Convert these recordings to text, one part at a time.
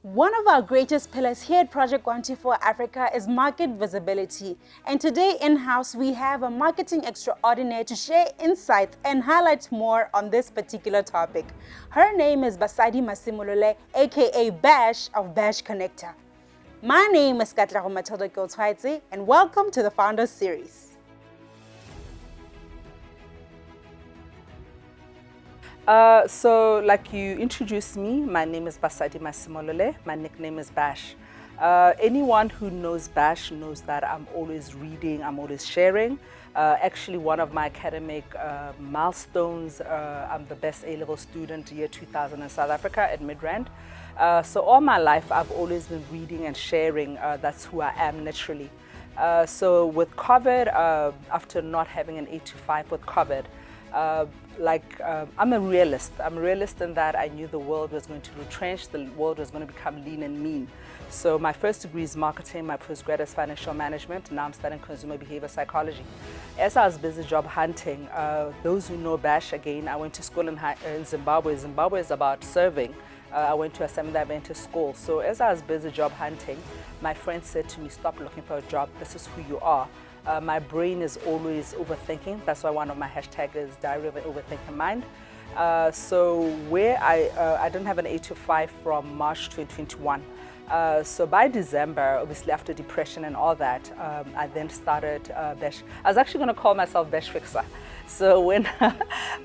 One of our greatest pillars here at Project124 Africa is market visibility. And today in-house, we have a marketing extraordinaire to share insights and highlight more on this particular topic. Her name is Basadi Masimolole, aka Bash of Bash Connector. My name is Katlago Matodoko, and welcome to the Founder Series. So like you introduced me, my name is Basadi Masimolole. My nickname is Bash. Anyone who knows Bash knows that I'm always reading, I'm always sharing. Actually, one of my academic milestones, I'm the best A-level student year 2000 in South Africa at Midrand. So all my life, I've always been reading and sharing. That's who I am naturally. So with COVID, after not having an 8 to 5 with COVID, I'm a realist. I'm a realist in that I knew the world was going to retrench, the world was going to become lean and mean. So my first degree is marketing, my postgrad is financial management, now I'm studying consumer behavior psychology. As I was busy job hunting, those who know Bash, again, I went to school in Zimbabwe. Zimbabwe is about serving. I went to a Seventh Adventist school. So as I was busy job hunting, my friend said to me, stop looking for a job, this is who you are. My brain is always overthinking. That's why one of my hashtags is Diary of an Overthinking Mind. So where I didn't have an 8 to 5 from March 2021. So by December, obviously after depression and all that, I then started Bash. I was actually going to call myself Bash Fixer. So when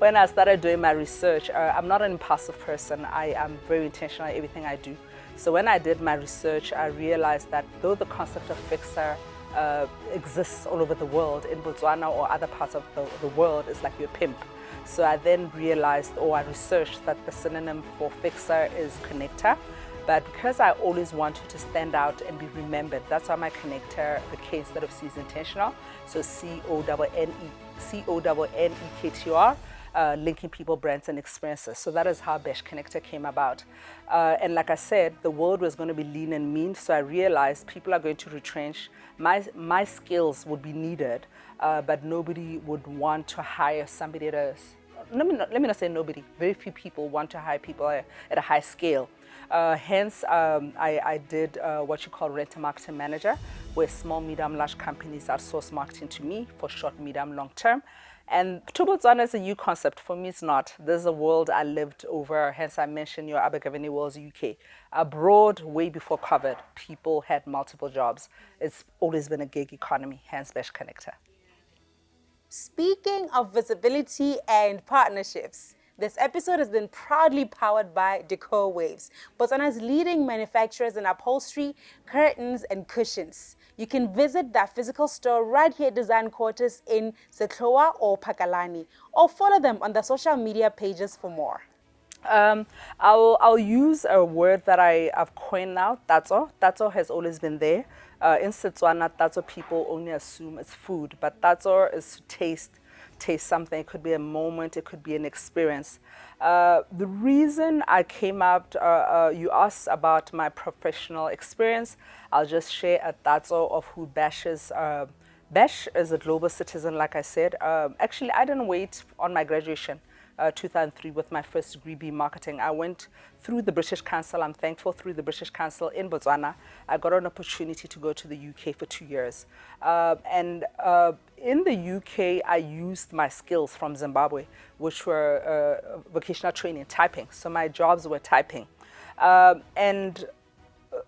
I started doing my research, I'm not an impulsive person. I am very intentional in everything I do. So when I did my research, I realized that though the concept of fixer exists all over the world, in Botswana or other parts of the world, is like your pimp. So I then realized, or I researched, that the synonym for fixer is connector. But because I always wanted to stand out and be remembered, that's why my connector, the K instead of C is intentional. So C-O-N-N-E-K-T-R, linking people, brands, and experiences. So that is how Bash Connector came about. And like I said, the world was going to be lean and mean, so I realized people are going to retrench. My skills would be needed, but nobody would want to hire somebody at a, let me not say nobody, very few people want to hire people at a high scale. Hence, I did what you call rent-a-marketing manager, where small, medium, large companies outsource marketing to me for short, medium, long term. And to Botswana is a new concept. For me, it's not. There's a world I lived over, hence I mentioned your Abergavenny World's UK. Abroad, way before COVID, people had multiple jobs. It's always been a gig economy, hence Bash Connector. Speaking of visibility and partnerships, this episode has been proudly powered by Decor Waves, Botswana's leading manufacturers in upholstery, curtains, and cushions. You can visit that physical store right here at Design Quarters in Setloa or Pakalani, or follow them on the social media pages for more. I'll use a word that I've coined now, tatso. Tatso has always been there. In Setswana, tatso people only assume it's food, but tatso is to taste something. It could be a moment, it could be an experience. The reason I came out, you asked about my professional experience. I'll just share a tatso of who Bash is. Bash is a global citizen, like I said. Actually, I didn't wait on my graduation. 2003 with my first degree B marketing. I went through the British Council. I'm thankful through the British Council in Botswana. I got an opportunity to go to the UK for 2 years. In the UK, I used my skills from Zimbabwe, which were vocational training, typing. So my jobs were typing. And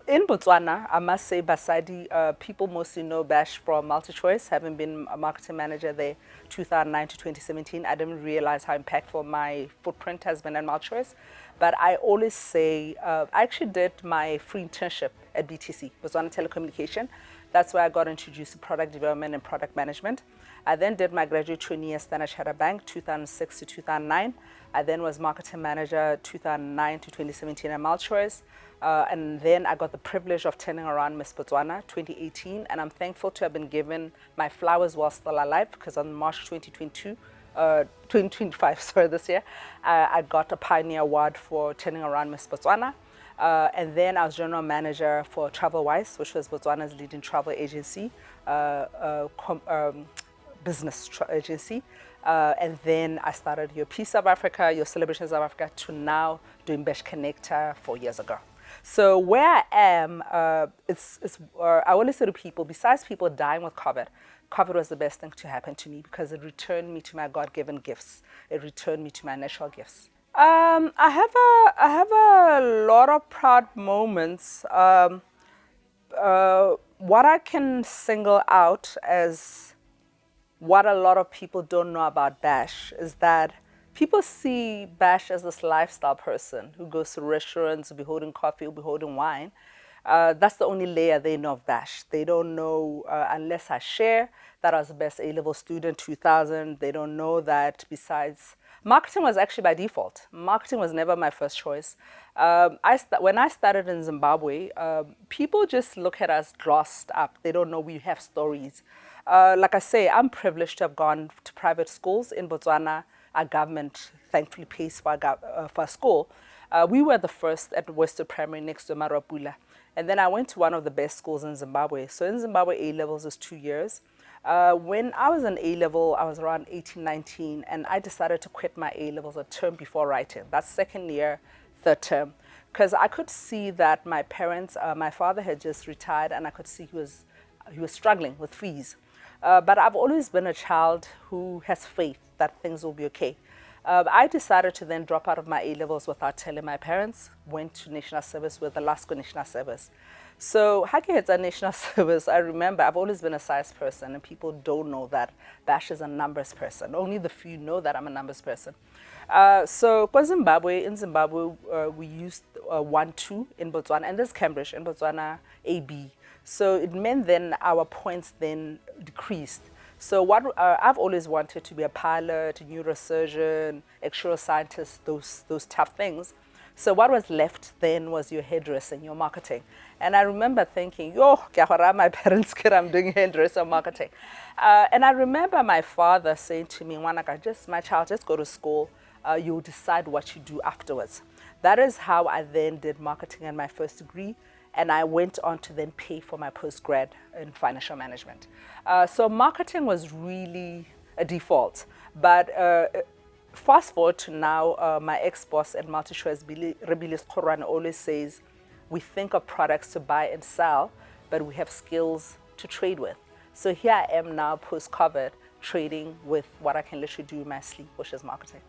in Botswana, I must say, Basadi, people mostly know Bash from MultiChoice, having been a marketing manager there 2009 to 2017. I didn't realize how impactful my footprint has been at MultiChoice. But I always say, I actually did my free internship at BTC, Botswana Telecommunication. That's where I got introduced to product development and product management. I then did my graduate trainee at Standard Chartered Bank, 2006 to 2009. I then was marketing manager 2009 to 2017 at MultiChoice. And then I got the privilege of turning around Miss Botswana 2018, and I'm thankful to have been given my flowers while still alive, because on March 2025, sorry, this year, I got a Pioneer Award for turning around Miss Botswana. And then I was general manager for TravelWise, which was Botswana's leading travel agency, business agency. And then I started your Peace South Africa, your Celebration South Africa, to now doing Bash Connector 4 years ago. So where I am, I always say to people, besides people dying with COVID, COVID was the best thing to happen to me because it returned me to my God-given gifts. It returned me to my natural gifts. I have a lot of proud moments. What I can single out as what a lot of people don't know about Bash is that people see Bash as this lifestyle person who goes to restaurants, will be holding coffee, will be holding wine. That's the only layer they know of Bash. They don't know, unless I share, that I was the best A-level student 2000. They don't know that besides, marketing was actually by default. Marketing was never my first choice. When I started in Zimbabwe, people just look at us glossed up. They don't know we have stories. Like I say, I'm privileged to have gone to private schools in Botswana. Our government thankfully pays for our school. We were the first at Western Primary next to Marapula. And then I went to one of the best schools in Zimbabwe. So in Zimbabwe, A-levels is 2 years. When I was in A-level, I was around 18, 19, and I decided to quit my A-levels a term before writing. That's second year, third term. Because I could see that my parents, my father had just retired, and I could see he was struggling with fees. But I've always been a child who has faith that things will be okay. I decided to then drop out of my A-levels without telling my parents, went to national service with the Alaska National Service. So Hakehetsa National Service, I remember I've always been a size person and people don't know that Bash is a numbers person. Only the few know that I'm a numbers person. So in Zimbabwe, we used 1-2 in Botswana, and this Cambridge in Botswana, AB. So it meant then our points then decreased. So what I've always wanted to be a pilot, a neurosurgeon, actuarial scientist, those tough things. So what was left then was your hairdressing, your marketing. And I remember thinking, yo, my parents kid, I'm doing hairdresser marketing. And I remember my father saying to me, Wanaka, my child, just go to school. You'll decide what you do afterwards. That is how I then did marketing and my first degree. And I went on to then pay for my postgrad in financial management. So marketing was really a default. But fast forward to now, my ex-boss at MultiChoice, Rebellious Koran, always says, we think of products to buy and sell, but we have skills to trade with. So here I am now, post-COVID, trading with what I can literally do in my sleep, which is marketing.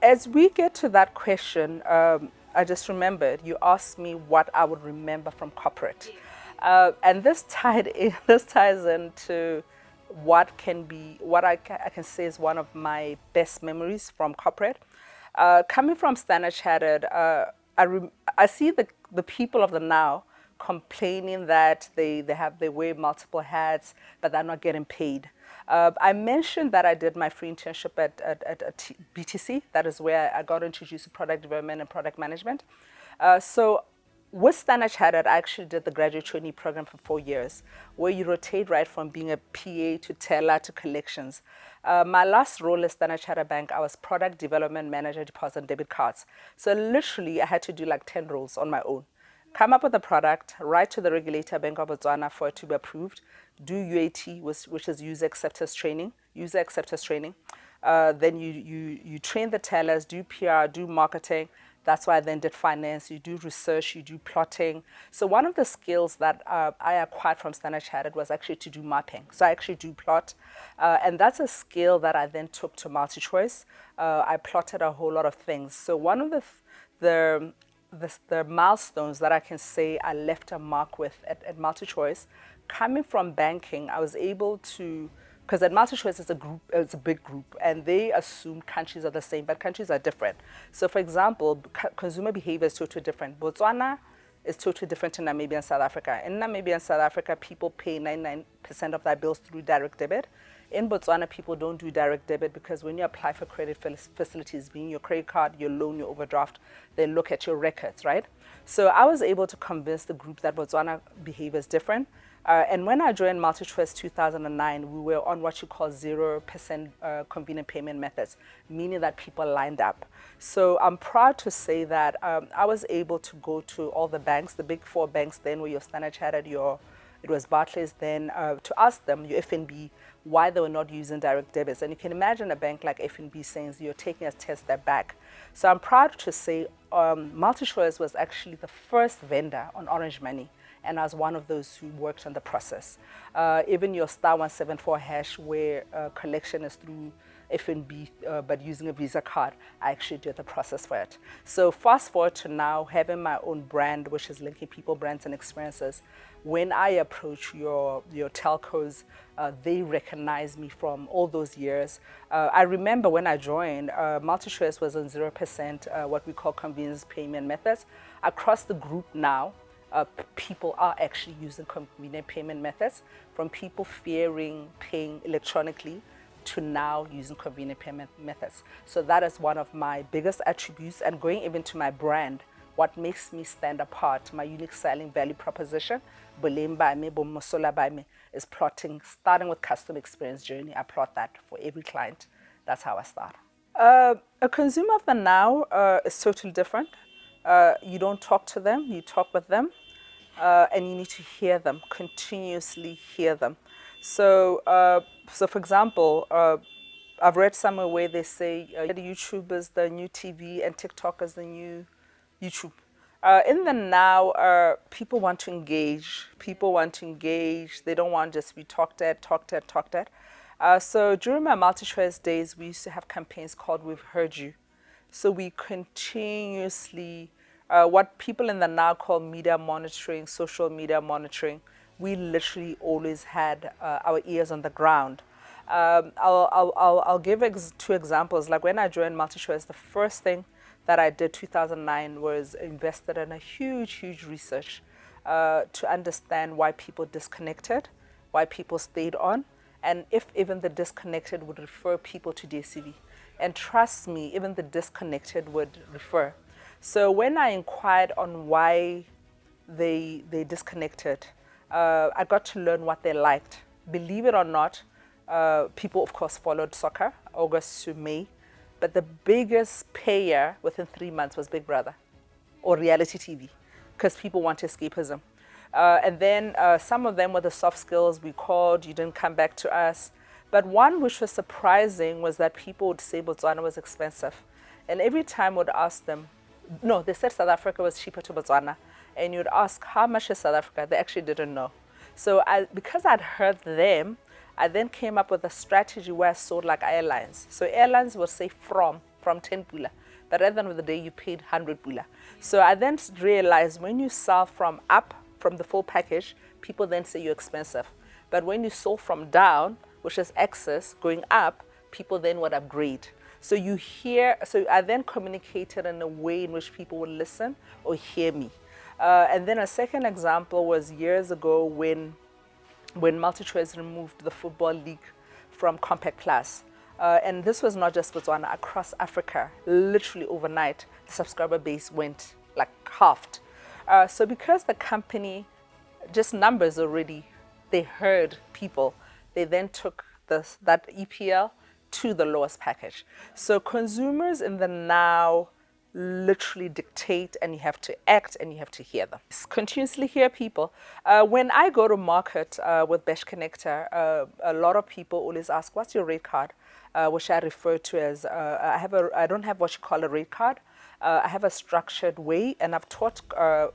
As we get to that question, I just remembered you asked me what I would remember from corporate, and this ties into what I can say is one of my best memories from corporate. Coming from Standard Chartered, I see the people of the now complaining that they wear multiple hats, but they're not getting paid. I mentioned that I did my free internship at BTC. That is where I got introduced to product development and product management. So with Standard Chartered, I actually did the graduate trainee program for 4 years, where you rotate right from being a PA to teller to collections. My last role at Standard Chartered Bank, I was product development manager, deposit and debit cards. So literally, I had to do like 10 roles on my own. Come up with a product, write to the regulator, Bank of Botswana, for it to be approved, do UAT, which is user acceptance training. Then you train the tellers, do PR, do marketing. That's why I then did finance. You do research, you do plotting. So one of the skills that I acquired from Standard Chartered was actually to do mapping. So I actually do plot. And that's a skill that I then took to MultiChoice. I plotted a whole lot of things. So one of the milestones that I can say I left a mark with at MultiChoice, coming from banking, I was able to, because at MultiChoice it's a big group, and they assume countries are the same, but countries are different. So for example, consumer behavior is totally different. Botswana is totally different to Namibia and South Africa. In Namibia and South Africa, people pay 99% of their bills through direct debit. In Botswana, people don't do direct debit because when you apply for credit facilities, being your credit card, your loan, your overdraft, they look at your records, right? So I was able to convince the group that Botswana behavior is different. And when I joined MultiChoice 2009, we were on what you call 0% convenient payment methods, meaning that people lined up. So I'm proud to say that I was able to go to all the banks, the big four banks then, where your Standard Chartered, your it was Barclays then, to ask them, your FNB, why they were not using direct debits. And you can imagine a bank like FNB saying, you're taking a step back. So I'm proud to say MultiChoice was actually the first vendor on Orange Money, and I was one of those who worked on the process. Even your *174 hash, where collection is through FNB, but using a Visa card, I actually did the process for it. So fast forward to now, having my own brand, which is linking people, brands, and experiences. When I approach your telcos, they recognize me from all those years. I remember when I joined, MultiChoice was on 0%, what we call convenience payment methods. Across the group now, people are actually using convenient payment methods, from people fearing paying electronically to now using convenient payment methods. So that is one of my biggest attributes, and going even to my brand, what makes me stand apart, my unique selling value proposition, is plotting, starting with customer experience journey. I plot that for every client. That's how I start. A consumer of the now is totally different. You don't talk to them, you talk with them, and you need to hear them, continuously hear them. So, for example, I've read somewhere where they say YouTube is the new TV and TikTok is the new YouTube. In the now, people want to engage. People want to engage. They don't want just to be talked at. So during my MultiChoice days, we used to have campaigns called We've Heard You. So we continuously, what people in the now call media monitoring, social media monitoring, we literally always had our ears on the ground. I'll give two examples. Like when I joined MultiChoice, the first thing that I did 2009 was invested in a huge research to understand why people disconnected, why people stayed on, and if even the disconnected would refer people to DCV. And trust me, even the disconnected would refer. So when I inquired on why they disconnected, I got to learn what they liked. Believe it or not, people of course followed soccer, August to May, but the biggest payer within 3 months was Big Brother or reality TV, because people want escapism. And then some of them were the soft skills. We called, you didn't come back to us. But one which was surprising was that people would say Botswana was expensive. And every time I would ask them, no, they said South Africa was cheaper to Botswana. And you'd ask, how much is South Africa? They actually didn't know. So because I'd heard them, I then came up with a strategy where I sold like airlines. So airlines would say from 10 pula. But at the end of the day, you paid 100 pula. So I then realized when you sell from up, from the full package, people then say you're expensive. But when you sold from down, which is excess, going up, people then would upgrade. So you hear, so I then communicated in a way in which people would listen or hear me. And then a second example was years ago when MultiChoice removed the Football League from Compact Plus. And this was not just Botswana, across Africa, literally overnight, the subscriber base went like halved. So because the company, just numbers already, they heard people, they then took that EPL to the lowest package. So consumers in the now literally dictate, and you have to act and you have to hear them. Continuously hear people. When I go to market with Bash Connector, a lot of people always ask, what's your rate card? Which I refer to as, I don't have what you call a rate card. I have a structured way, and I've taught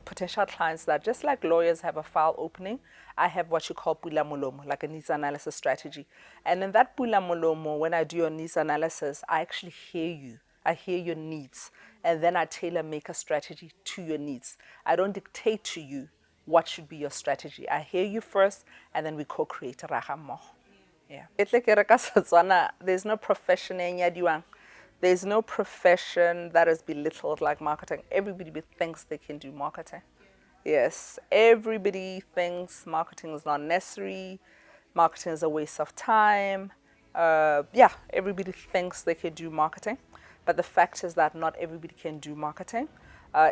potential clients that just like lawyers have a file opening, I have what you call pula molomo, like a needs analysis strategy. And in that pula molomo, when I do your needs analysis, I actually hear you. I hear your needs, and then I tailor make a strategy to your needs. I don't dictate to you what should be your strategy. I hear you first, and then we co-create raga. Yeah. There's no profession in Yadiwang. There's no profession that is belittled like marketing. Everybody thinks they can do marketing. Yes, everybody thinks marketing is not necessary. Marketing is a waste of time. Everybody thinks they can do marketing. But the fact is that not everybody can do marketing.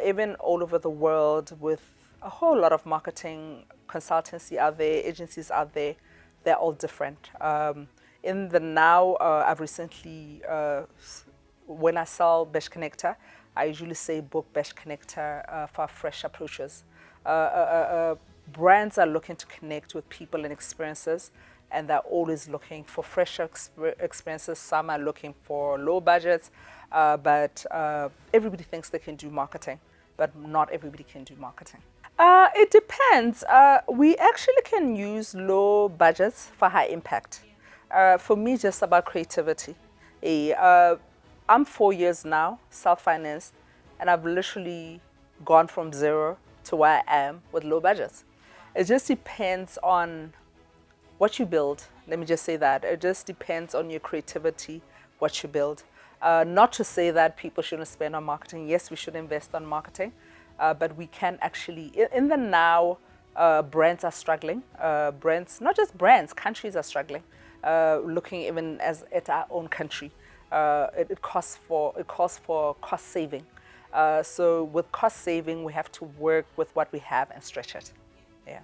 Even all over the world, with a whole lot of marketing consultancy out there, agencies out there, they're all different. In the now, I've recently, when I sell Bash Connector, I usually say book Bash Connector for fresh approaches. brands are looking to connect with people and experiences, and they're always looking for fresher experiences. Some are looking for low budgets, but everybody thinks they can do marketing, but not everybody can do marketing. It depends. We actually can use low budgets for high impact. For me, just about creativity. I'm 4 years now, self-financed, and I've literally gone from zero to where I am with low budgets. It just depends on what you build. Let me just say that. It just depends on your creativity, what you build. Not to say that people shouldn't spend on marketing. Yes, we should invest on marketing, but we can actually, in the now, brands are struggling. Brands, not just brands, countries are struggling. Looking even as at our own country, it calls for cost saving. So with cost saving, we have to work with what we have and stretch it. Yeah.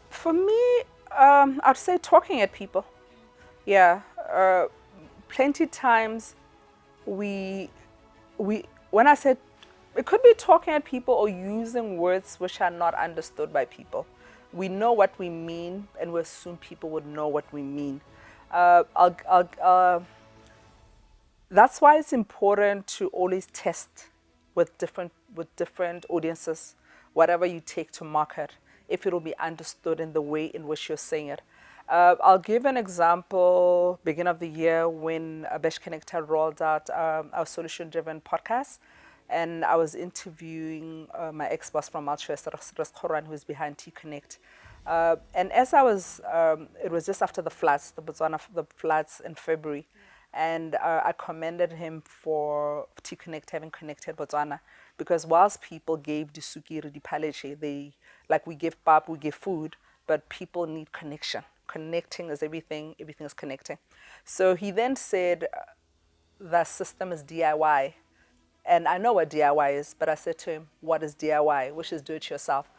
For me, I'd say talking at people. Yeah. Plenty times we when I said it could be talking at people or using words which are not understood by people. We know what we mean, and we assume people would know what we mean. That's why it's important to always test with different audiences, whatever you take to market, if it will be understood in the way in which you're saying it. I'll give an example. Beginning of the year, when Besh Connect had rolled out our solution-driven podcast, and I was interviewing my ex-boss from Malchester, who's behind T Connect. And as I was, it was just after the Botswana the floods in February, and I commended him for T Connect having connected Botswana, because whilst people gave the sukiri, the paleche, we give pap, we give food, but people need connection. Connecting is everything. Everything is connecting. So he then said, the system is DIY. And I know what DIY is, but I said to him, what is DIY? Which is do it yourself.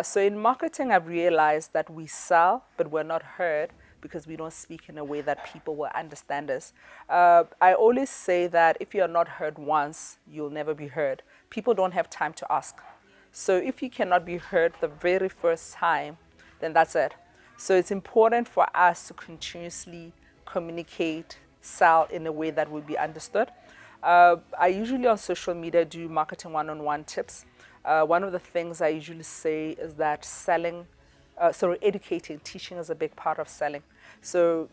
So in marketing, I've realized that we sell, but we're not heard because we don't speak in a way that people will understand us. I always say that if you're not heard once, you'll never be heard. People don't have time to ask. So if you cannot be heard the very first time, then that's it. So it's important for us to continuously communicate, sell in a way that will be understood. I usually on social media do marketing one-on-one tips. One of the things I usually say is that educating, teaching is a big part of selling. So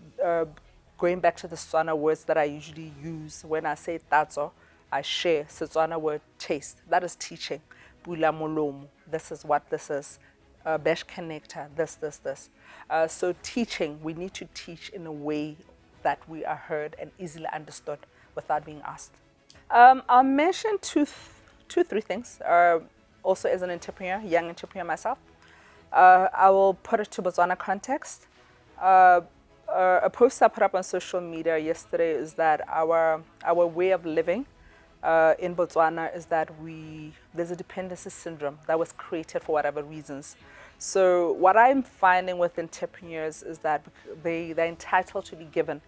going back to the Setswana words that I usually use when I say tatso, I share Setswana word taste. That is teaching. Bula molomo. This is what this is. Besh connector, this. So teaching, we need to teach in a way that we are heard and easily understood without being asked. I'll mention three things. Also as an entrepreneur, young entrepreneur myself, I will put it to Botswana context. A post I put up on social media yesterday is that our way of living in Botswana is that there's a dependency syndrome that was created for whatever reasons. So what I'm finding with entrepreneurs is that they're entitled to be given.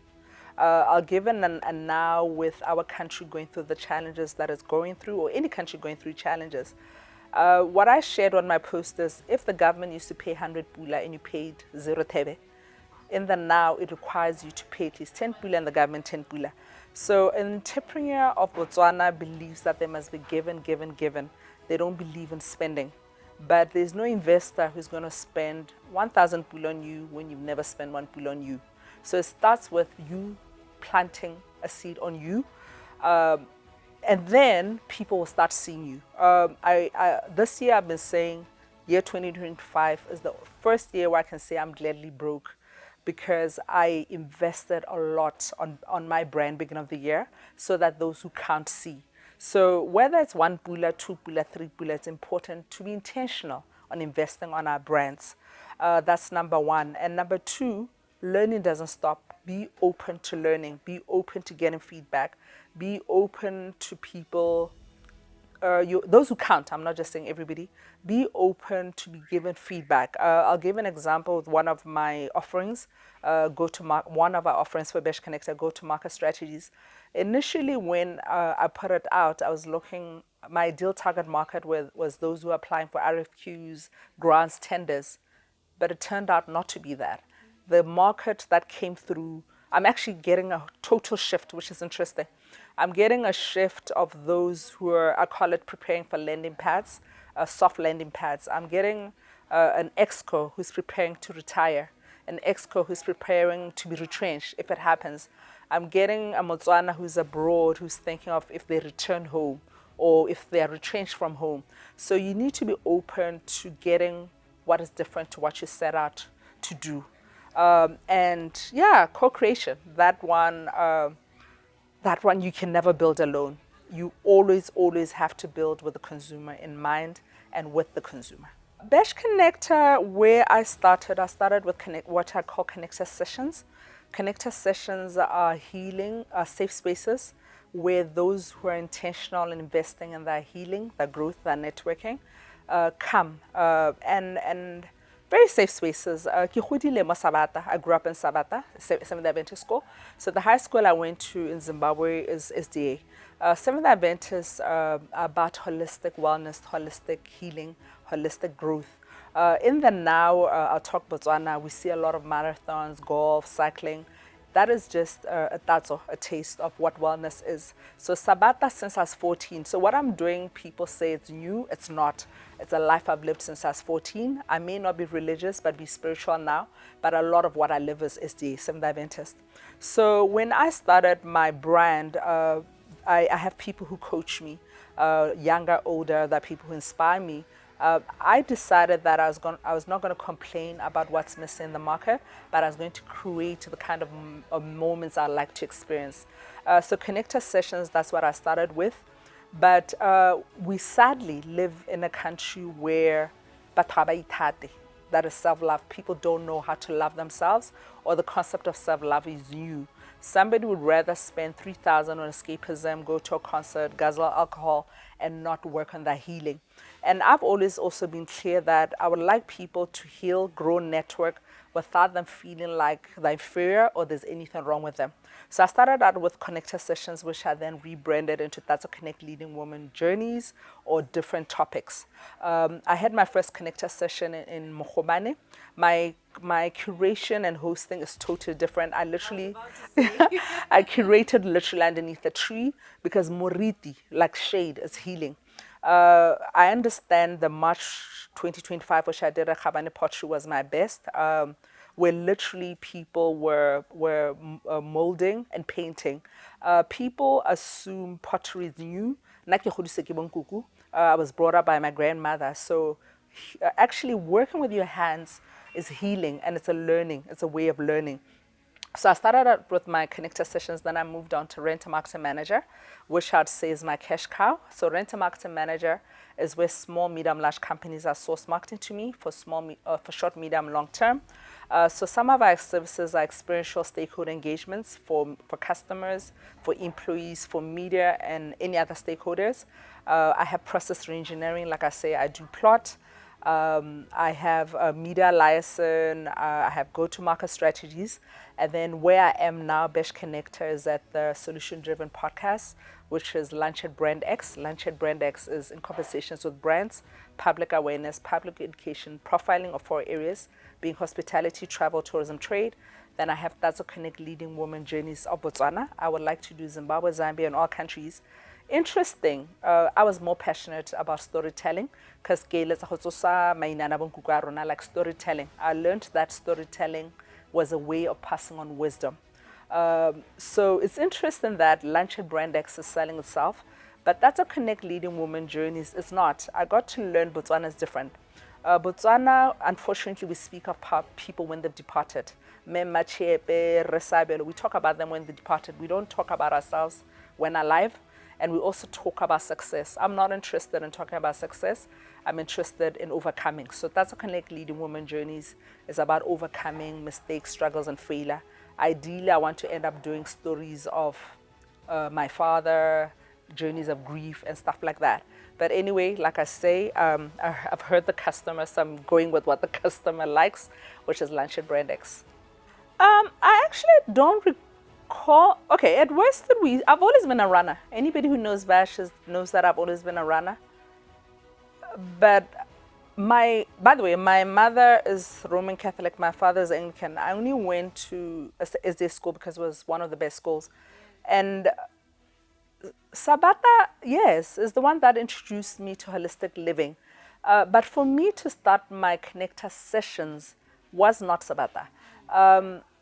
I'll give an now with our country going through the challenges that it's going through, or any country going through challenges. What I shared on my post is, if the government used to pay 100 pula and you paid 0 tebe, in the now it requires you to pay at least 10 pula and the government 10 pula. So an entrepreneur of Botswana believes that they must be given. They don't believe in spending. But there's no investor who's going to spend 1,000 pula on you when you've never spent 1 pula on you. So it starts with you planting a seed on you, and then people will start seeing you. This year I've been saying year 2025 is the first year where I can say I'm gladly broke, because I invested a lot on my brand beginning of the year, so that those who can't see. So whether it's 1 pula, 2 pula, 3 pula, it's important to be intentional on investing on our brands. That's number one. And number two, learning doesn't stop. Be open to learning. Be open to getting feedback. Be open to people those who count, I'm not just saying everybody, be open to be given feedback. I'll give an example with one of my offerings, one of our offerings for Besh Connector, go-to-market strategies. Initially, when I put it out, I was looking, my ideal target market was those who are applying for RFQs, grants, tenders, but it turned out not to be that. The market that came through, I'm actually getting a total shift, which is interesting. I'm getting a shift of those who are, I call it preparing for landing pads, soft landing pads. I'm getting an exco who's preparing to retire, an exco who's preparing to be retrenched if it happens. I'm getting a Motswana who's abroad who's thinking of if they return home or if they are retrenched from home. So you need to be open to getting what is different to what you set out to do. And yeah, co-creation, that one you can never build alone. You always have to build with the consumer in mind and with the consumer. Besh Connector, where I started with what I call connector sessions. Connector sessions are healing, safe spaces where those who are intentional in investing in their healing, their growth, their networking, come and very safe spaces. I grew up in Sabata, Seventh Adventist school. So the high school I went to in Zimbabwe is SDA. Seventh Adventist about holistic wellness, holistic healing, holistic growth. In the now, I'll talk Botswana, we see a lot of marathons, golf, cycling. That is just a taste of what wellness is. So Sabata since I was 14. So what I'm doing, people say it's new. It's not. It's a life I've lived since I was 14. I may not be religious, but be spiritual now. But a lot of what I live is the Seventh Adventist. So when I started my brand, I have people who coach me, younger, older, that people who inspire me. I decided that I was not going to complain about what's missing in the market, but I was going to create the kind of moments I like to experience. So connector sessions, that's what I started with. But we sadly live in a country where that is self-love. People don't know how to love themselves, or the concept of self-love is new. Somebody would rather spend 3,000 on escapism, go to a concert, guzzle alcohol, and not work on their healing. And I've always also been clear that I would like people to heal, grow, network without them feeling like they're inferior or there's anything wrong with them. So I started out with connector sessions, which I then rebranded into That's a Connect Leading Women Journeys or different topics. I had my first connector session in Mokobane. My curation and hosting is totally different. I curated literally underneath a tree because moriti, like shade, is healing. I understand the March 2025, which I did at Khabane Pottery, was my best, where literally people were molding and painting. People assume pottery is new. I was brought up by my grandmother, so actually working with your hands is healing, and it's a way of learning. So I started out with my connector sessions, then I moved on to Rent-A-Marketing Manager, which I'd say is my cash cow. So Rent-A-Marketing Manager is where small, medium, large companies are source marketing to me for short, medium, long term. So some of our services are experiential stakeholder engagements for customers, for employees, for media, and any other stakeholders. I have process reengineering, like I say, I do plot. I have a media liaison, I have go-to-market strategies, and then where I am now, Besh Connector, is at the Solution-Driven Podcast, which is Lunch at Brand X. Lunch at Brand X is in conversations with brands, public awareness, public education, profiling of 4 areas, being hospitality, travel, tourism, trade. Then I have That's a Connect Leading Women Journeys of Botswana. I would like to do Zimbabwe, Zambia, and all countries. Interesting. I was more passionate about storytelling because like storytelling. I learned that storytelling was a way of passing on wisdom. So it's interesting that Lunch at Brand X is selling itself, but That's a Connect Leading Women Journeys is not. I got to learn Botswana is different. Botswana, unfortunately, we speak of people when they've departed. We talk about them when they departed. We don't talk about ourselves when alive. And we also talk about success. I'm not interested in talking about success. I'm interested in overcoming. So That's a Connect Leading Women Journeys is about overcoming mistakes, struggles, and failure. Ideally, I want to end up doing stories of my father, journeys of grief, and stuff like that. But anyway, like I say, I've heard the customer, so I'm going with what the customer likes, which is lunch at brand X. I actually don't recall. Okay, at Western I've always been a runner. Anybody who knows Bash knows that I've always been a runner. But by the way, my mother is Roman Catholic, my father is Anglican. I only went to SD school because it was one of the best schools. And Sabata, yes, is the one that introduced me to holistic living. But for me to start my connector sessions was not Sabata.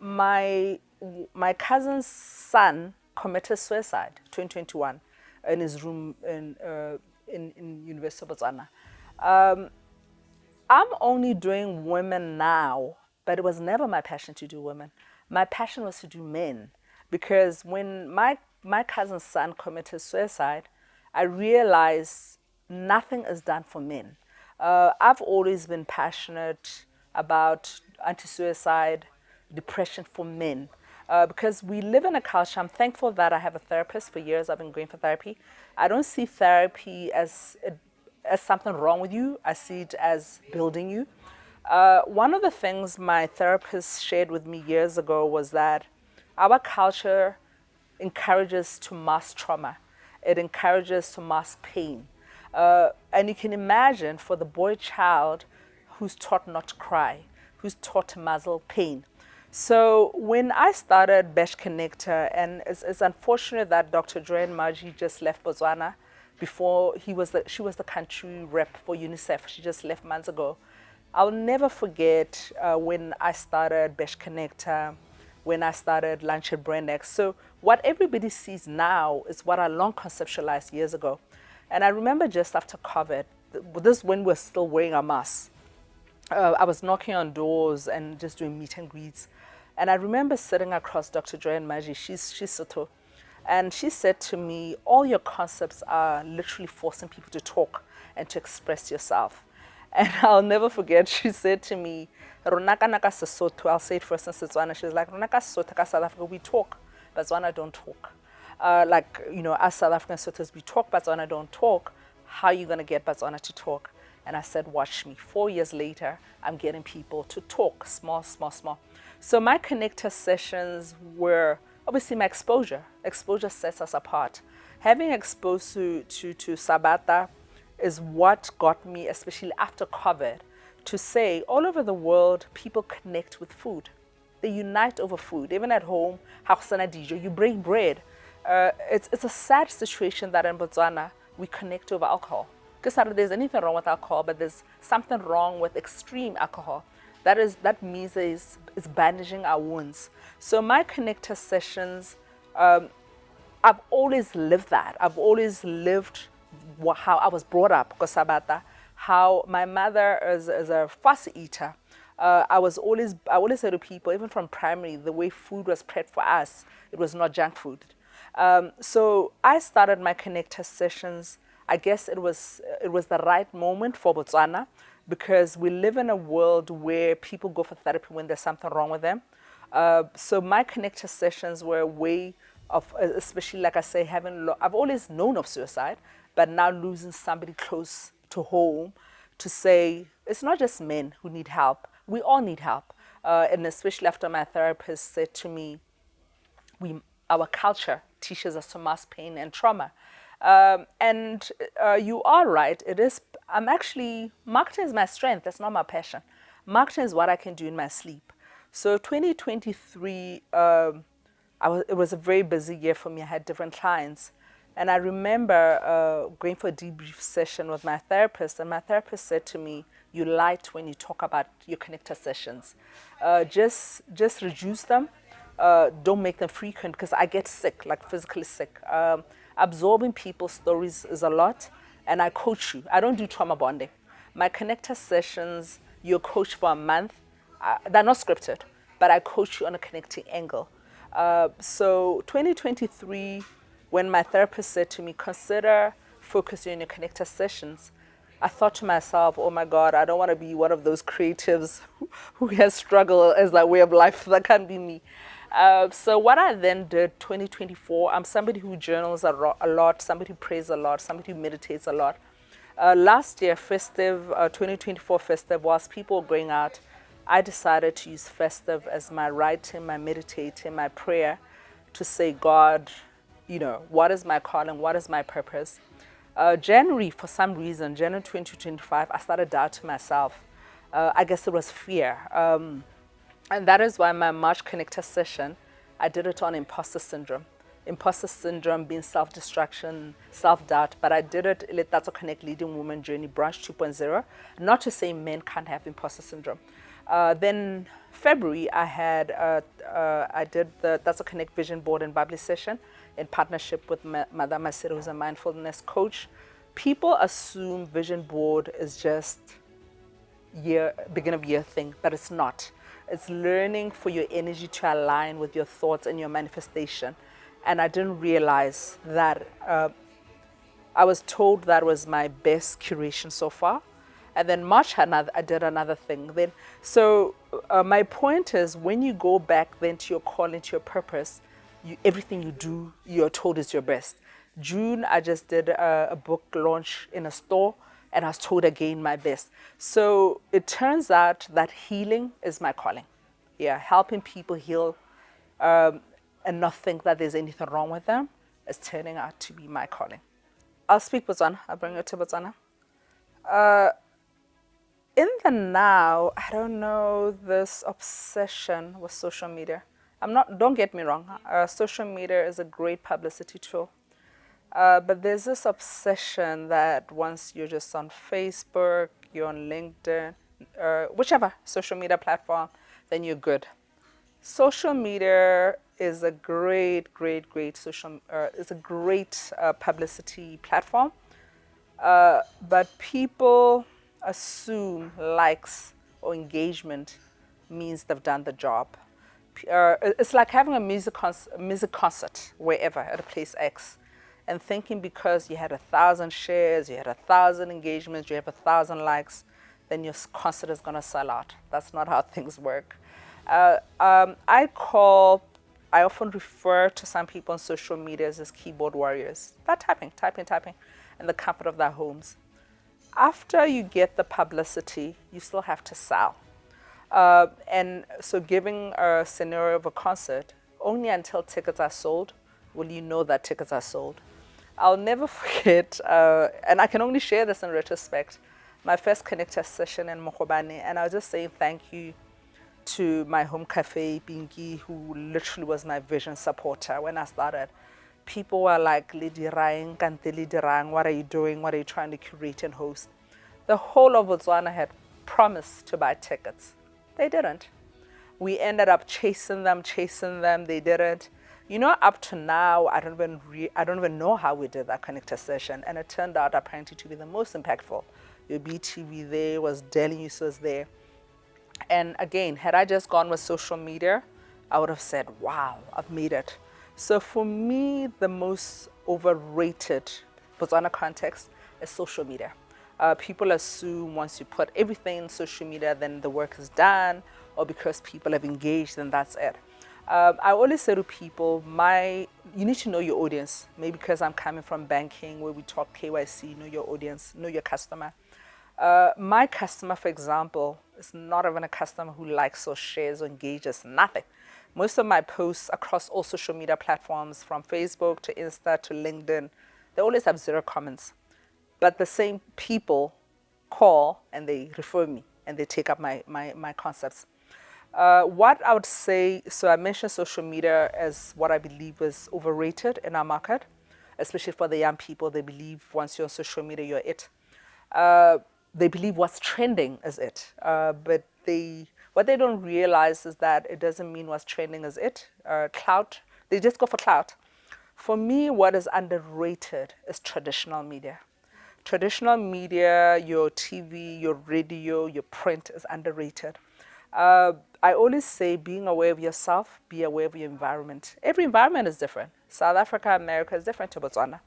My cousin's son committed suicide 2021 in his room in University of Botswana. I'm only doing women now, but it was never my passion to do women. My passion was to do men, because when my cousin's son committed suicide, I realized nothing is done for men. I've always been passionate about anti-suicide, depression for men. Because we live in a culture, I'm thankful that I have a therapist. For years I've been going for therapy. I don't see therapy as something wrong with you. I see it as building you. One of the things my therapist shared with me years ago was that our culture encourages to mask trauma. It encourages to mask pain. And you can imagine for the boy child who's taught not to cry, who's taught to muzzle pain. So when I started Bash Connector, and it's unfortunate that Dr. Joanne Maji just left Botswana before she was the country rep for UNICEF. She just left months ago. I'll never forget when I started Bash Connector, when I started Lunch at Brand X. So what everybody sees now is what I long conceptualized years ago. And I remember just after COVID, this is when we're still wearing our masks. I was knocking on doors and just doing meet and greets. And I remember sitting across Dr. Joanne Maji, she's Soto, and she said to me, all your concepts are literally forcing people to talk and to express yourself. And I'll never forget, she said to me, Ronaka naka Sesotho, I'll say it first in Setswana, she's like, Ronaka Sesotho ka South Africa, we talk, but Botswana don't talk. As South African Sothos, we talk, but Botswana don't talk. How are you going to get Botswana to talk? And I said, watch me. 4 years later, I'm getting people to talk, small. So my connector sessions were obviously my exposure. Exposure sets us apart. Having exposed to Sabata is what got me, especially after COVID, to say all over the world, people connect with food. They unite over food. Even at home, you break bread. It's a sad situation that in Botswana, we connect over alcohol. Because there's anything wrong with alcohol, but there's something wrong with extreme alcohol. That means it's bandaging our wounds. So my connector sessions, I've always lived that. I've always lived how I was brought up, Kosabata, how my mother is a fast eater. I always say to people, even from primary, the way food was prepped for us, it was not junk food. So I started my connector sessions. I guess it was the right moment for Botswana, because we live in a world where people go for therapy when there's something wrong with them. So my connector sessions were a way of, especially like I say, I've always known of suicide, but now losing somebody close to home, to say it's not just men who need help. We all need help. And especially after my therapist said to me, our culture teaches us to mask pain and trauma. You are right. Marketing is my strength. That's not my passion. Marketing is what I can do in my sleep. So 2023, it was a very busy year for me. I had different clients. And I remember going for a debrief session with my therapist, and my therapist said to me, you light when you talk about your connector sessions. Just reduce them. Don't make them frequent, because I get sick, like physically sick. Absorbing people's stories is a lot, and I coach you. I don't do trauma bonding. My connector sessions, you're coached for a month. They're not scripted, but I coach you on a connecting angle. So 2023, when my therapist said to me, consider focusing on your connector sessions, I thought to myself, oh my God, I don't want to be one of those creatives who has struggle as their way of life. That can't be me. So what I then did, 2024, I'm somebody who journals a lot, somebody who prays a lot, somebody who meditates a lot. Last year, festive, 2024 festive, whilst people were going out, I decided to use festive as my writing, my meditating, my prayer to say, God, what is my calling? What is my purpose? January, for some reason, January 2025, I started doubting myself. I guess it was fear. And that is why my March Connector session, I did it on imposter syndrome. Imposter syndrome being self-destruction, self-doubt, but I did it, that's a Connect Leading Woman Journey Branch 2.0. Not to say men can't have imposter syndrome. Then February, I did the That's a Connect Vision Board and Bubbly session in partnership with Madame Masiro, who's a mindfulness coach. People assume vision board is just beginning of year thing, but it's not. It's learning for your energy to align with your thoughts and your manifestation. And I didn't realize that. I was told that was my best curation so far. And then March, I did another thing. So my point is, when you go back then to your calling, to your purpose, everything you do, you're told is your best. June, I just did a book launch in a store, and I was told again my best. So it turns out that healing is my calling. Yeah, helping people heal and not think that there's anything wrong with them is turning out to be my calling. I'll speak Botswana. I'll bring you to Botswana. In the now, I don't know, this obsession with social media. Don't get me wrong, social media is a great publicity tool. But there's this obsession that once you're just on Facebook, you're on LinkedIn, whichever social media platform, then you're good. Social media is a great it's a great publicity platform. But people assume likes or engagement means they've done the job. It's like having a music concert wherever at a place X, and thinking because you had 1,000 shares, you had 1,000 engagements, you have 1,000 likes, then your concert is going to sell out. That's not how things work. I often refer to some people on social media as keyboard warriors. They're typing in the comfort of their homes. After you get the publicity, you still have to sell. And so giving a scenario of a concert, only until tickets are sold will you know that tickets are sold. I'll never forget, and I can only share this in retrospect, my first Connector session in Mokobane, and I was just saying thank you to my home cafe, Pinky, who literally was my vision supporter when I started. People were like, Lidirang, Kante Lidirang, what are you doing? What are you trying to curate and host? The whole of Botswana had promised to buy tickets. They didn't. We ended up chasing them, they didn't. Up to now, I don't even know how we did that Connector session, and it turned out apparently to be the most impactful. Your BTV there was Daily News was there. And again, had I just gone with social media, I would have said, wow, I've made it. So for me, the most overrated Botswana context is social media. People assume once you put everything in social media, then the work is done, or because people have engaged, then that's it. I always say to people, you need to know your audience. Maybe because I'm coming from banking where we talk KYC, know your audience, know your customer. My customer, for example, is not even a customer who likes or shares or engages, nothing. Most of my posts across all social media platforms, from Facebook to Insta to LinkedIn, they always have 0 comments. But the same people call and they refer me and they take up my concepts. What I would say, so I mentioned social media as what I believe is overrated in our market, especially for the young people. They believe once you're on social media, you're it. They believe what's trending is it. But what they don't realize is that it doesn't mean what's trending is it. Clout, they just go for clout. For me, what is underrated is traditional media. Traditional media, your TV, your radio, your print is underrated. I always say being aware of yourself, be aware of your environment. Every environment is different. South Africa, America is different to Botswana.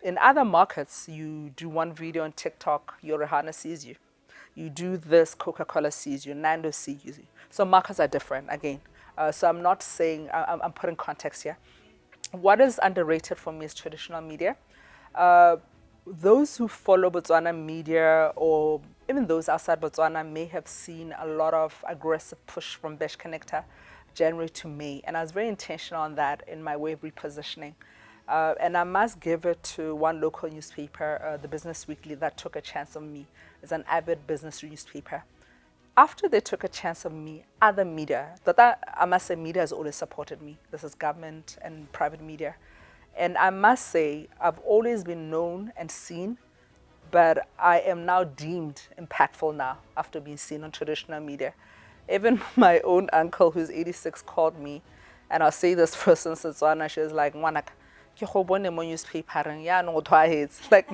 In other markets, you do one video on TikTok, your Rihanna sees you. You do this, Coca-Cola sees you, Nando sees you. So markets are different again. So I'm not saying, I'm putting context here. What is underrated for me is traditional media. those who follow Botswana media or even those outside Botswana may have seen a lot of aggressive push from Besh Connector January to May. And I was very intentional on that in my way of repositioning. And I must give it to one local newspaper, the Business Weekly, that took a chance on me. It's an avid business newspaper. After they took a chance on me, other media, I must say media has always supported me. This is government and private media. And I must say, I've always been known and seen, but I am now deemed impactful now after being seen on traditional media. Even my own uncle, who's 86, called me, and I'll say this first in Setswana. She was like, "Ngwanak, ke go bone mo newspapereng ya no go thwa it's like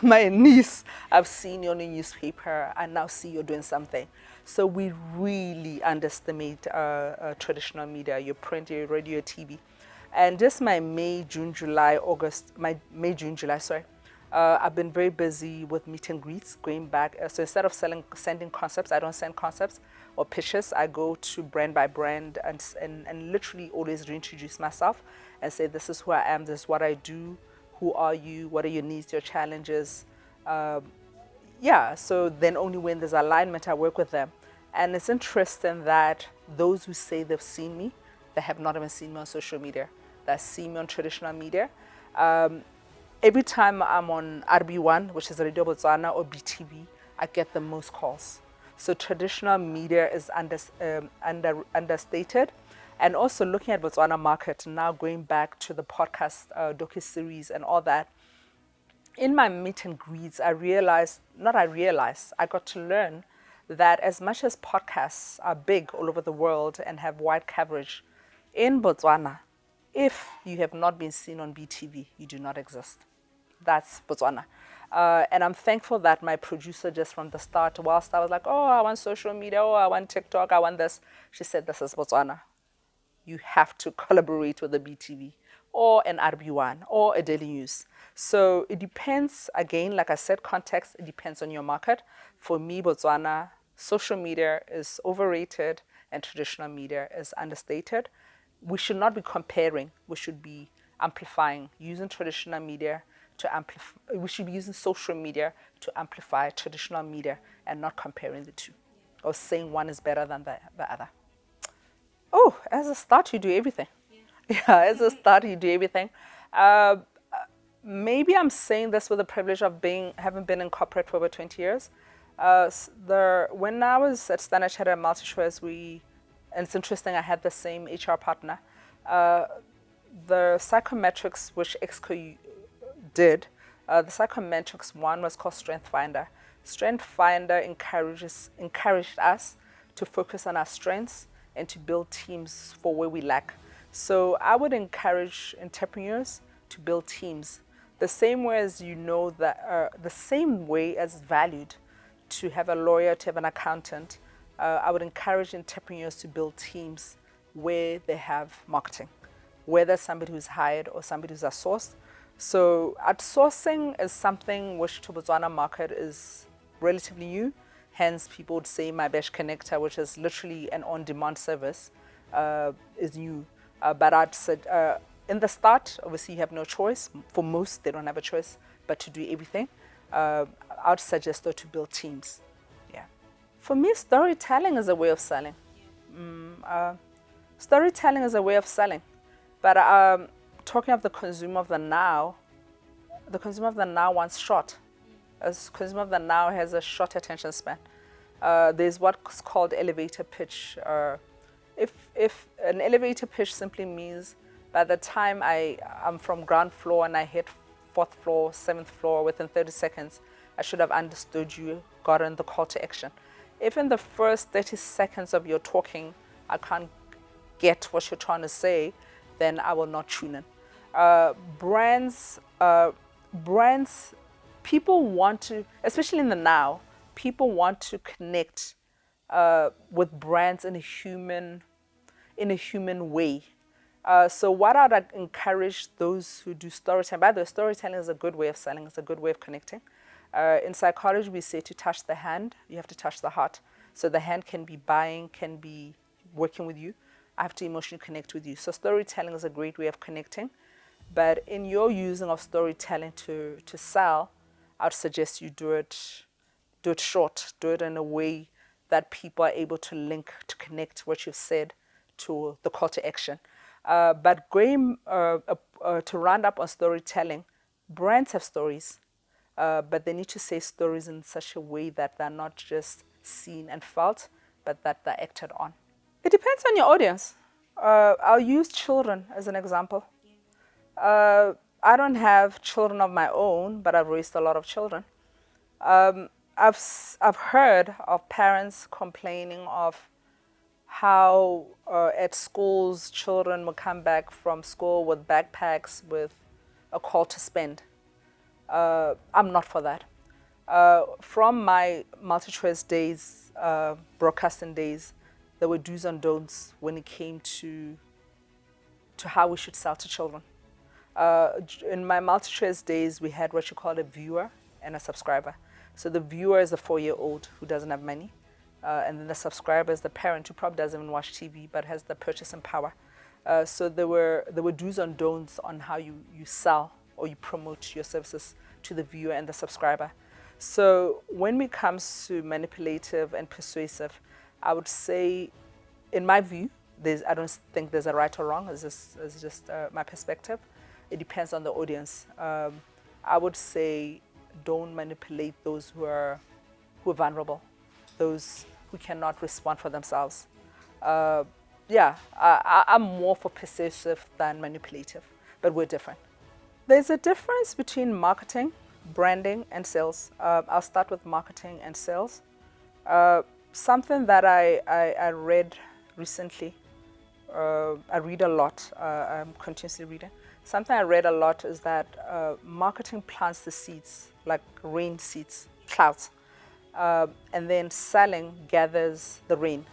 my niece, I've seen you on a newspaper, I now see you're doing something." So we really underestimate traditional media, your print, your radio, your TV. And just my May, June, July, sorry. I've been very busy with meet and greets, going back. So instead of sending concepts, I don't send concepts or pitches. I go to brand by brand and literally always reintroduce myself and say, this is who I am, this is what I do, who are you, what are your needs, your challenges. Yeah, so then only when there's alignment, I work with them. And it's interesting that those who say they've seen me, they have not even seen me on social media, that see me on traditional media. Every time I'm on RB1, which is Radio Botswana, or BTV, I get the most calls. So traditional media is understated. And also looking at Botswana market, now going back to the podcast docu-series and all that, in my meet and greets, I got to learn that as much as podcasts are big all over the world and have wide coverage, in Botswana, if you have not been seen on BTV, you do not exist. That's Botswana. And I'm thankful that my producer, just from the start, whilst I was like, oh, I want social media, oh, I want TikTok, I want this, she said, this is Botswana. You have to collaborate with the BTV or an RB1 or a Daily News. So it depends, again, like I said, context, it depends on your market. For me, Botswana, social media is overrated and traditional media is understated. We should not be comparing, we should be amplifying, using traditional media to amplify. We should be using social media to amplify traditional media and not comparing the two or saying one is better than the other. Oh, as a start, you do everything. Yeah, as a start, you do everything. Maybe I'm saying this with the privilege of having been in corporate for over 20 years. When I was at Standard Chartered and MultiChoice, and it's interesting, I had the same HR partner. The psychometrics which Exco did, the psychometrics one was called Strength Finder. Strength Finder encouraged us to focus on our strengths and to build teams for where we lack. So I would encourage entrepreneurs to build teams. The same way as the same way as valued to have a lawyer, to have an accountant, I would encourage entrepreneurs to build teams where they have marketing, whether somebody who's hired or somebody who's outsourced. So outsourcing is something which to Botswana market is relatively new. Hence, people would say my Besh Connector, which is literally an on-demand service, is new. But I'd said in the start, obviously you have no choice. For most, they don't have a choice but to do everything. I'd suggest though to build teams. Yeah. For me, storytelling is a way of selling. Storytelling is a way of selling. But talking of the consumer of the now wants short. As consumer of the now has a short attention span. There's what's called elevator pitch. If an elevator pitch simply means by the time I'm from ground floor and I hit 4th floor, 7th floor within 30 seconds, I should have understood you, gotten the call to action. If in the first 30 seconds of your talking, I can't get what you're trying to say, then I will not tune in. Brands, people want to, especially in the now, people want to connect with brands in a human way. So what I'd encourage those who do storytelling, by the way, storytelling is a good way of selling, it's a good way of connecting. In psychology, we say to touch the hand, you have to touch the heart. So the hand can be buying, can be working with you. I have to emotionally connect with you. So storytelling is a great way of connecting. But in your using of storytelling to sell, I'd suggest you do it short, do it in a way that people are able to link, to connect what you've said to the call to action. But going to round up on storytelling, brands have stories, but they need to say stories in such a way that they're not just seen and felt, but that they're acted on. It depends on your audience. I'll use children as an example. I don't have children of my own, but I've raised a lot of children. I've heard of parents complaining of how at schools children will come back from school with backpacks with a call to spend. I'm not for that. From my multi-choice days, broadcasting days, there were do's and don'ts when it came to how we should sell to children. In my multi-choice days, we had what you call a viewer and a subscriber. So the viewer is the 4-year-old who doesn't have money, and then the subscriber is the parent who probably doesn't even watch TV but has the purchasing power. So there were do's and don'ts on how you sell or you promote your services to the viewer and the subscriber. So when it comes to manipulative and persuasive, I would say, in my view, I don't think there's a right or wrong. It's just my perspective. It depends on the audience. I would say don't manipulate those who are vulnerable, those who cannot respond for themselves. I'm more for persuasive than manipulative, but we're different. There's a difference between marketing, branding, and sales. I'll start with marketing and sales. Something that I read recently, I read a lot, I'm continuously reading. Something I read a lot is that marketing plants the seeds, like rain seeds, clouds, and then selling gathers the rain.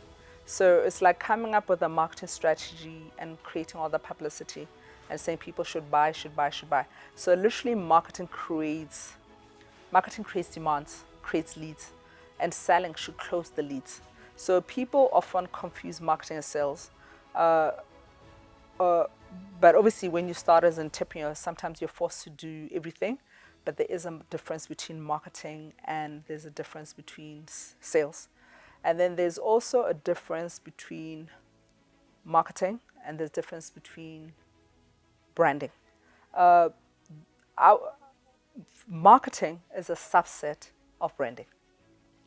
So it's like coming up with a marketing strategy and creating all the publicity and saying people should buy, should buy, should buy. So literally marketing creates demands, creates leads, and selling should close the leads. So people often confuse marketing and sales. But obviously when you start as an entrepreneur, sometimes you're forced to do everything, but there is a difference between marketing and there's a difference between sales. And then there's also a difference between marketing and there's a difference between branding. Marketing is a subset of branding.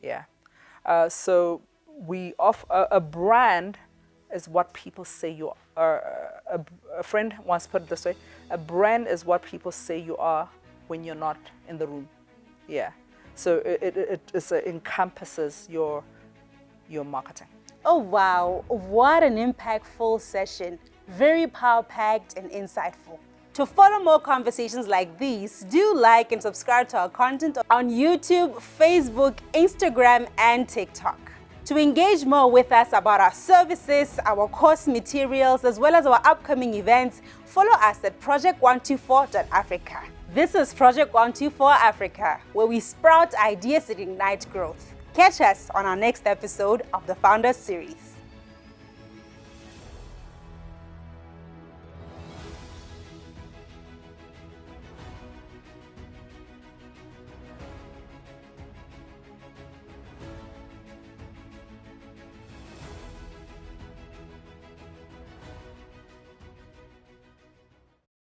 Yeah. So we offer a brand is what people say you are. A friend once put it this way: a brand is what people say you are when you're not in the room. Yeah. So it encompasses your marketing. Oh wow, what an impactful session. Very power-packed and insightful. To follow more conversations like these, do like and subscribe to our content on YouTube, Facebook, Instagram, and TikTok. To engage more with us about our services, our course materials, as well as our upcoming events, follow us at Project124.Africa. This is Project124 Africa, where we sprout ideas that ignite growth. Catch us on our next episode of the Founder Series.